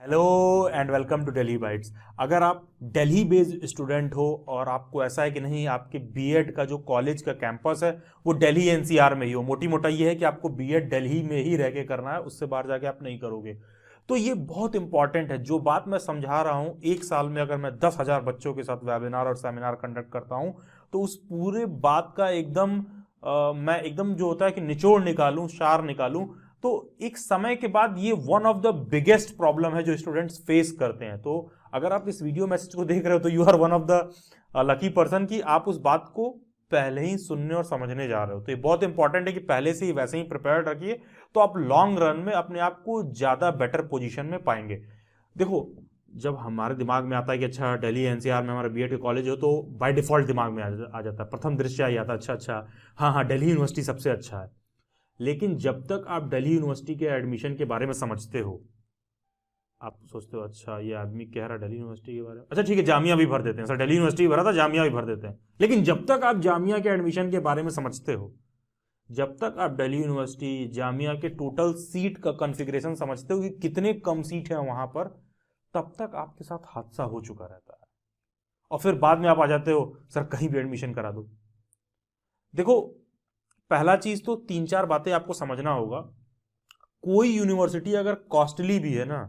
Hello and welcome to Delhi bytes. अगर आप Delhi based student हो और आपको ऐसा है कि नहीं आपके बीएड का जो कॉलेज का कैंपस है वो दिल्ली एनसीआर में ही हो, मोटी मोटा ये है कि आपको बीएड दिल्ली में ही रह के करना है, उससे बाहर जाके आप नहीं करोगे, तो ये बहुत इंपॉर्टेंट है। जो बात मैं समझा रहा हूँ, एक साल में अगर मैं 10,000 बच्चों के साथ वेबिनार और सेमिनार कंडक्ट करता हूँ तो उस पूरे बात का मैं एकदम जो होता है कि निचोड़ निकालूं, सार निकालूं, तो एक समय के बाद ये one of the biggest problem है जो स्टूडेंट्स फेस करते हैं। तो अगर आप इस वीडियो मैसेज को देख रहे हो तो you are one of the lucky person कि आप उस बात को पहले ही सुनने और समझने जा रहे हो। तो ये बहुत इंपॉर्टेंट है कि पहले से ही वैसे ही प्रिपेयर रखिए, तो आप लॉन्ग रन में अपने आप को ज्यादा बेटर पोजीशन में पाएंगे। देखो, जब हमारे दिमाग में आता है कि अच्छा दिल्ली एनसीआर में हमारा बीएड का कॉलेज हो, तो बाय डिफॉल्ट दिमाग में आ जाता है, प्रथम दृष्टया ही आता है अच्छा हाँ हाँ दिल्ली यूनिवर्सिटी सबसे अच्छा है। लेकिन जब तक आप दिल्ली यूनिवर्सिटी के एडमिशन के बारे में समझते हो, आप सोचते हो अच्छा ये आदमी कह रहा है दिल्ली यूनिवर्सिटी के बारे में, अच्छा ठीक है जामिया भी भर देते हैं, सर दिल्ली यूनिवर्सिटी भरा था जामिया भी भर देते हैं। लेकिन जब तक आप जामिया के एडमिशन के बारे में समझते हो, जब तक आप दिल्ली यूनिवर्सिटी जामिया के टोटल सीट का कॉन्फ़िगरेशन समझते हो कि कितने कम सीट है वहां पर, तब तक आपके साथ हादसा हो चुका रहता है। और फिर बाद में आप आ जाते हो सर कहीं भी एडमिशन करा दो। देखो, पहला चीज तो 3-4 बातें आपको समझना होगा। कोई यूनिवर्सिटी अगर कॉस्टली भी है ना,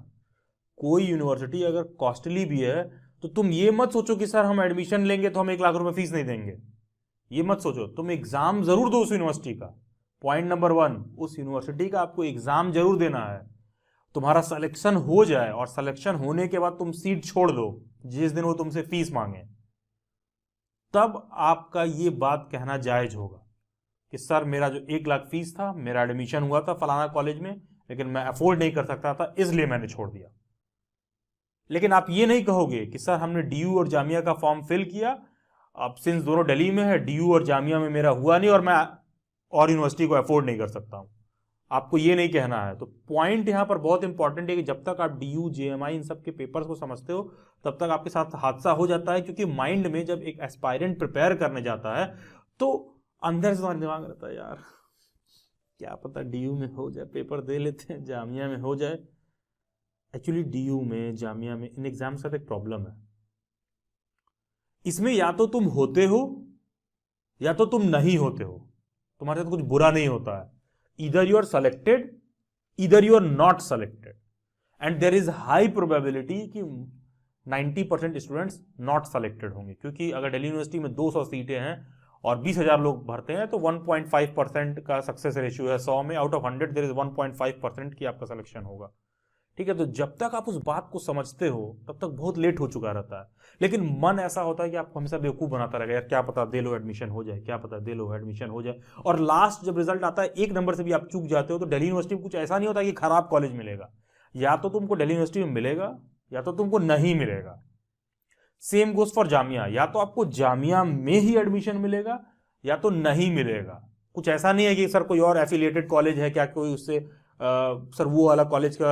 कोई यूनिवर्सिटी अगर कॉस्टली भी है, तो तुम ये मत सोचो कि सर हम एडमिशन लेंगे तो हम 1 लाख रुपए फीस नहीं देंगे। ये मत सोचो, तुम एग्जाम जरूर दो उस यूनिवर्सिटी का। पॉइंट नंबर 1, उस यूनिवर्सिटी का आपको एग्जाम जरूर देना है। तुम्हारा सिलेक्शन हो जाए और सिलेक्शन होने के बाद तुम सीट छोड़ दो जिस दिन वो तुमसे फीस मांगे, तब आपका ये बात कहना जायज होगा कि सर मेरा जो 1 लाख फीस था, मेरा एडमिशन हुआ था फलाना कॉलेज में, लेकिन मैं अफोर्ड नहीं कर सकता था इसलिए मैंने छोड़ दिया। लेकिन आप ये नहीं कहोगे कि सर हमने डीयू और जामिया का फॉर्म फिल किया, अब सिंस दोनों दिल्ली में है, डीयू और जामिया में मेरा हुआ नहीं और मैं और यूनिवर्सिटी को अफोर्ड नहीं कर सकता हूं। आपको ये नहीं कहना है। तो पॉइंट यहां पर बहुत इंपॉर्टेंट है कि जब तक आप डीयू जेएमआई इन सब के पेपर्स को समझते हो, तब तक आपके साथ हादसा हो जाता है। क्योंकि माइंड में जब एक एस्पायरेंट प्रिपेयर करने जाता है तो अंदर से तुम्हारा दिमाग रहता है यार क्या पता डीयू में हो जाए, पेपर दे लेते हैं, जामिया में हो जाए। एक्चुअली डीयू में, जामिया में, इन एग्जाम के साथ एक प्रॉब्लम है। इसमें या तो तुम होते हो या तो तुम नहीं होते हो, तुम्हारे साथ कुछ बुरा नहीं होता है। Either you are selected, either you are not selected, and there is high probability कि 90% स्टूडेंट्स नॉट सेलेक्टेड होंगे। क्योंकि अगर दिल्ली यूनिवर्सिटी में 200 सीटें हैं और 20,000 लोग भरते हैं तो 1.5% का सक्सेस रेशियो है। 100 में आउट ऑफ 100 देयर इज 1.5% की आपका सिलेक्शन होगा। ठीक है, तो जब तक आप उस बात को समझते हो तब तक बहुत लेट हो चुका रहता है। लेकिन मन ऐसा होता है कि आपको हमेशा बेवकूफ बनाता रहेगा, यार क्या पता दे लो एडमिशन हो जाए, क्या पता दे लो एडमिशन हो जाए। और लास्ट जब रिजल्ट आता है 1 नंबर से भी आप चूक जाते हो, तो दिल्ली यूनिवर्सिटी में कुछ ऐसा नहीं होता कि खराब कॉलेज मिलेगा। या तो तुमको दिल्ली यूनिवर्सिटी में मिलेगा या तो तुमको नहीं मिलेगा। सेम गोज फॉर जामिया, या तो आपको जामिया में ही एडमिशन मिलेगा या तो नहीं मिलेगा। कुछ ऐसा नहीं है कि सर कोई और एफिलिएटेड कॉलेज है क्या, कोई उससे सर वो वाला कॉलेज का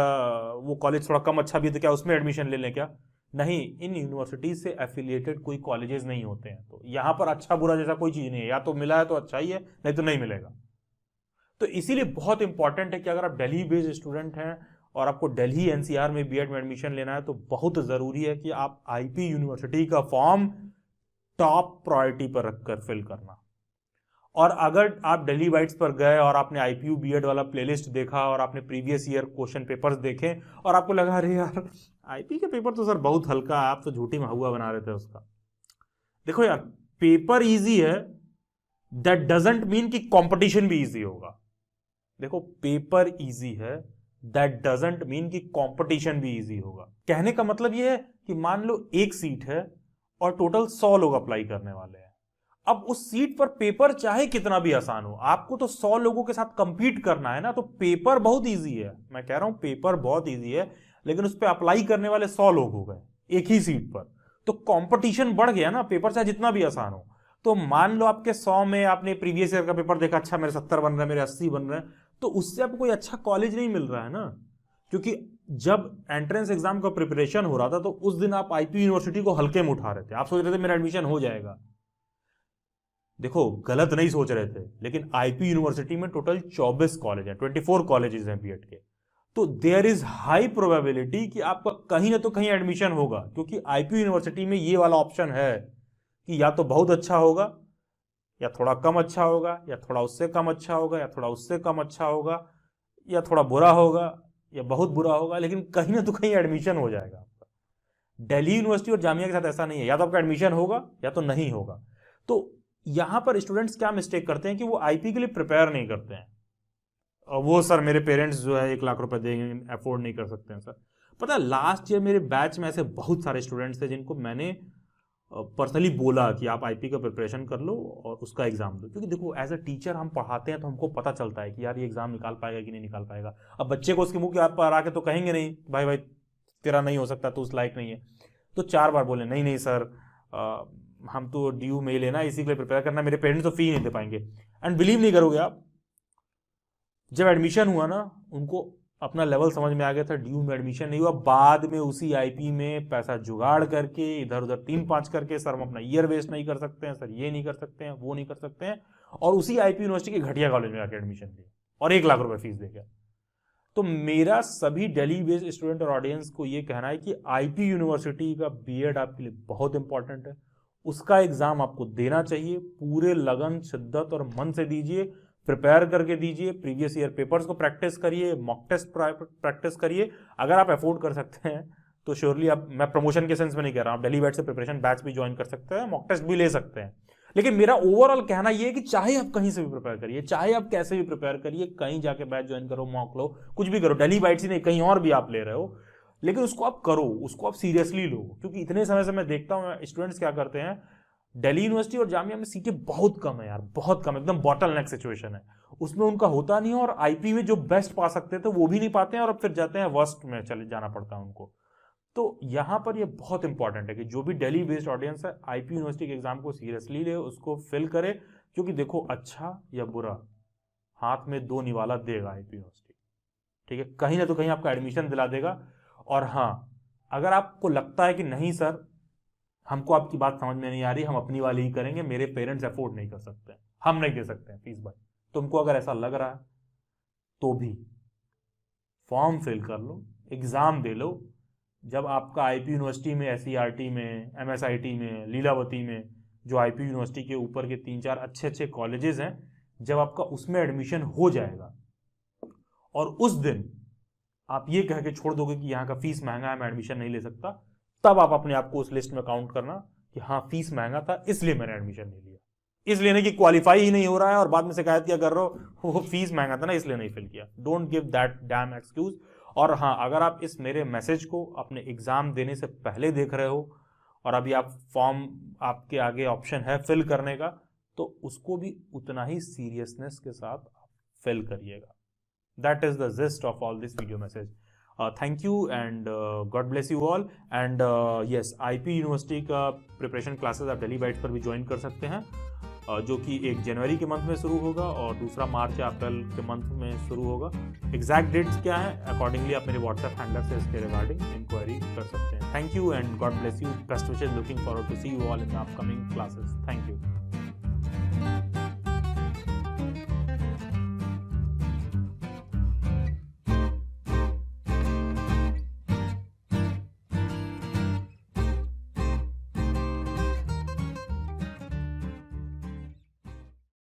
वो कॉलेज थोड़ा कम अच्छा भी तो क्या उसमें एडमिशन ले लें क्या। नहीं, इन यूनिवर्सिटी से एफिलिएटेड कोई कॉलेजेस नहीं होते हैं। तो यहां पर अच्छा बुरा जैसा कोई चीज नहीं है, या तो मिला है तो अच्छा ही है, नहीं तो नहीं मिलेगा। तो इसीलिए बहुत इंपॉर्टेंट है कि अगर आप दिल्ली बेस्ड स्टूडेंट हैं और आपको दिल्ली एनसीआर में बीएड में एडमिशन लेना है, तो बहुत जरूरी है कि आप आईपी यूनिवर्सिटी का फॉर्म टॉप प्रायोरिटी पर रखकर फिल करना। और अगर आप दिल्ली बाइट्स पर गए और आपने आईपीयू बीएड वाला प्लेलिस्ट देखा और आपने प्रीवियस ईयर क्वेश्चन पेपर्स देखे और आपको लगा अरे यार आईपी के पेपर तो सर बहुत हल्का है, आप तो झूठी महुआ बना रहे थे उसका। देखो यार, पेपर इजी है दैट डजंट मीन कि कंपटीशन भी इजी होगा। देखो, पेपर इजी है दैट डजंट मीन कि कंपटीशन भी इजी होगा। कहने का मतलब यह है कि मान लो एक सीट है और टोटल 100 लोग अप्लाई करने वाले हैं। अब उस सीट पर पेपर चाहे कितना भी आसान हो, आपको तो 100 लोगों के साथ कंपीट करना है ना। तो पेपर बहुत इजी है, मैं कह रहा हूं पेपर बहुत इजी है, लेकिन उस पर अप्लाई करने वाले 100 लोग हो गए एक ही सीट पर, तो कंपटीशन बढ़ गया ना। पेपर चाहे जितना भी आसान हो, तो मान लो आपके 100 में आपने प्रीवियस ईयर का पेपर देखा, अच्छा मेरे 70 बन रहे हैं, मेरे 80 बन रहे हैं, तो उससे आपको कोई अच्छा कॉलेज नहीं मिल रहा है ना। क्योंकि जब एंट्रेंस एग्जाम का प्रिपरेशन हो रहा था तो उस दिन आप आईपी यूनिवर्सिटी को हल्के में उठा रहे थे, आप सोच रहे थे मेरा एडमिशन हो जाएगा। देखो, गलत नहीं सोच रहे थे, लेकिन आईपी यूनिवर्सिटी में टोटल 24 कॉलेज हैं, 24 कॉलेजेस हैं बीएड के। तो देयर इज हाई प्रोबेबिलिटी कि आपका कहीं ना तो कहीं एडमिशन होगा, क्योंकि आईपी यूनिवर्सिटी में ये वाला ऑप्शन है कि या तो बहुत अच्छा होगा, या थोड़ा कम अच्छा होगा, या थोड़ा उससे कम अच्छा होगा, या थोड़ा उससे कम अच्छा होगा, या थोड़ा बुरा होगा, या बहुत बुरा होगा, लेकिन कहीं ना तो कहीं एडमिशन हो जाएगा आपका। दिल्ली यूनिवर्सिटी और जामिया के साथ ऐसा नहीं है, या तो आपका एडमिशन होगा या तो नहीं होगा। तो यहां पर स्टूडेंट्स क्या मिस्टेक करते हैं कि वो आईपी के लिए प्रिपेयर नहीं करते हैं। और वो सर मेरे पेरेंट्स जो है 1 लाख रुपए देंगे, अफोर्ड नहीं कर सकते हैं सर। पता है लास्ट ईयर मेरे बैच में ऐसे बहुत सारे स्टूडेंट्स थे जिनको मैंने पर्सनली बोला कि आप आईपी का प्रिपरेशन कर लो और उसका एग्जाम दो, क्योंकि देखो एज अ टीचर हम पढ़ाते हैं तो हमको पता चलता है कि यार ये एग्जाम निकाल पाएगा कि नहीं निकाल पाएगा। अब बच्चे को उसके मुंह के पर आके तो कहेंगे नहीं भाई भाई तेरा नहीं हो सकता, तो उस लायक नहीं है। तो 4 बार बोले नहीं नहीं सर हम तो ड्यू में ही लेना, इसी के लिए प्रिपेयर करना, मेरे पेरेंट्स तो फी नहीं दे पाएंगे। एंड बिलीव नहीं करोगे आप, जब एडमिशन हुआ ना उनको अपना लेवल समझ में आ गया था, ड्यू में एडमिशन नहीं हुआ, बाद में उसी आईपी में पैसा जुगाड़ करके इधर उधर 3-5 करके सर हम अपना ईयर वेस्ट नहीं कर सकते हैं, सर ये नहीं कर सकते हैं, वो नहीं कर सकते हैं, और उसी आईपी यूनिवर्सिटी के घटिया कॉलेज में आके एडमिशन लिया और 1 लाख रुपए फीस देकर। तो मेरा सभी दिल्ली बेस्ड स्टूडेंट और ऑडियंस को ये कहना है कि आईपी यूनिवर्सिटी का बीएड आपके लिए बहुत इंपॉर्टेंट है, उसका एग्जाम आपको देना चाहिए, पूरे लगन शिद्दत और मन से दीजिए, प्रिपेयर करके दीजिए, प्रीवियस ईयर पेपर्स को प्रैक्टिस करिए, मॉक टेस्ट प्रैक्टिस करिए। अगर आप अफोर्ड कर सकते हैं तो श्योरली आप, मैं प्रमोशन के सेंस में नहीं कह रहा हूं, आप दिल्ली बैच से प्रिपरेशन बैच भी ज्वाइन कर सकते हैं, मॉक टेस्ट भी ले सकते हैं। लेकिन मेरा ओवरऑल कहना यह है कि चाहे आप कहीं से भी प्रिपेयर करिए, चाहे आप कैसे भी प्रिपेयर करिए, कहीं जाके बैच ज्वाइन करो, मॉक लो, कुछ भी करो, दिल्ली बैच ही नहीं कहीं और भी आप ले रहे हो, लेकिन उसको आप करो, उसको आप सीरियसली लो। क्योंकि इतने समय से मैं देखता हूं स्टूडेंट्स क्या करते हैं, दिल्ली यूनिवर्सिटी और जामिया में सीटें बहुत कम है यार, बहुत कम, एकदम बॉटल नेक सिचुएशन है, उसमें उनका होता नहीं है, और आईपी में जो बेस्ट पा सकते थे वो भी नहीं पाते हैं, और अब फिर जाते हैं वर्स्ट में चले जाना पड़ता है उनको। तो यहां पर ये बहुत इंपॉर्टेंट है कि जो भी दिल्ली बेस्ड ऑडियंस है आईपी यूनिवर्सिटी के एग्जाम को सीरियसली ले, उसको फिल करे, क्योंकि देखो अच्छा या बुरा हाथ में 2 निवाला देगा आईपी यूनिवर्सिटी, ठीक है, कहीं ना तो कहीं आपका एडमिशन दिला देगा। और हाँ, अगर आपको लगता है कि नहीं सर हमको आपकी बात समझ में नहीं आ रही, हम अपनी वाली ही करेंगे, मेरे पेरेंट्स अफोर्ड नहीं कर सकते, हम नहीं दे सकते हैं फीस भाई, तुमको अगर ऐसा लग रहा है तो भी फॉर्म फिल कर लो, एग्जाम दे लो। जब आपका आईपी यूनिवर्सिटी में, एससीईआरटी में, एमएसआईटी में, लीलावती में, जो आईपी यूनिवर्सिटी के ऊपर के 3-4 अच्छे कॉलेजेस हैं, जब आपका उसमें एडमिशन हो जाएगा और उस दिन आप ये कह के छोड़ दोगे कि यहाँ का फीस महंगा है मैं एडमिशन नहीं ले सकता, तब आप अपने आप को उस लिस्ट में काउंट करना कि हाँ फीस महंगा था इसलिए मैंने एडमिशन नहीं लिया, इसलिए नहीं कि क्वालिफाई ही नहीं हो रहा है और बाद में शिकायत क्या कर रहे हो वो फीस महंगा था ना इसलिए नहीं फिल किया। Don't give that dam excuse. और हाँ, अगर आप इस मेरे मैसेज को अपने एग्जाम देने से पहले देख रहे हो और अभी आप फॉर्म, आपके आगे ऑप्शन है फिल करने का, तो उसको भी उतना ही सीरियसनेस के साथ फिल करिएगा। That is the gist of all this video message. Thank you and God bless you all. And yes, IP university का प्रिपरेशन क्लासेस आप दिल्ली बाइट्स पर भी ज्वाइन कर सकते हैं, जो कि 1 जनवरी के मंथ में शुरू होगा और दूसरा मार्च या अप्रैल के मंथ में शुरू होगा। एग्जैक्ट डेट्स क्या है अकॉर्डिंगली आप मेरे व्हाट्सएप हैंडल से इसके रिगार्डिंग इंक्वायरी कर सकते हैं। Thank you and God bless you, best wishes, looking forward to see you all in the upcoming classes. Thank you.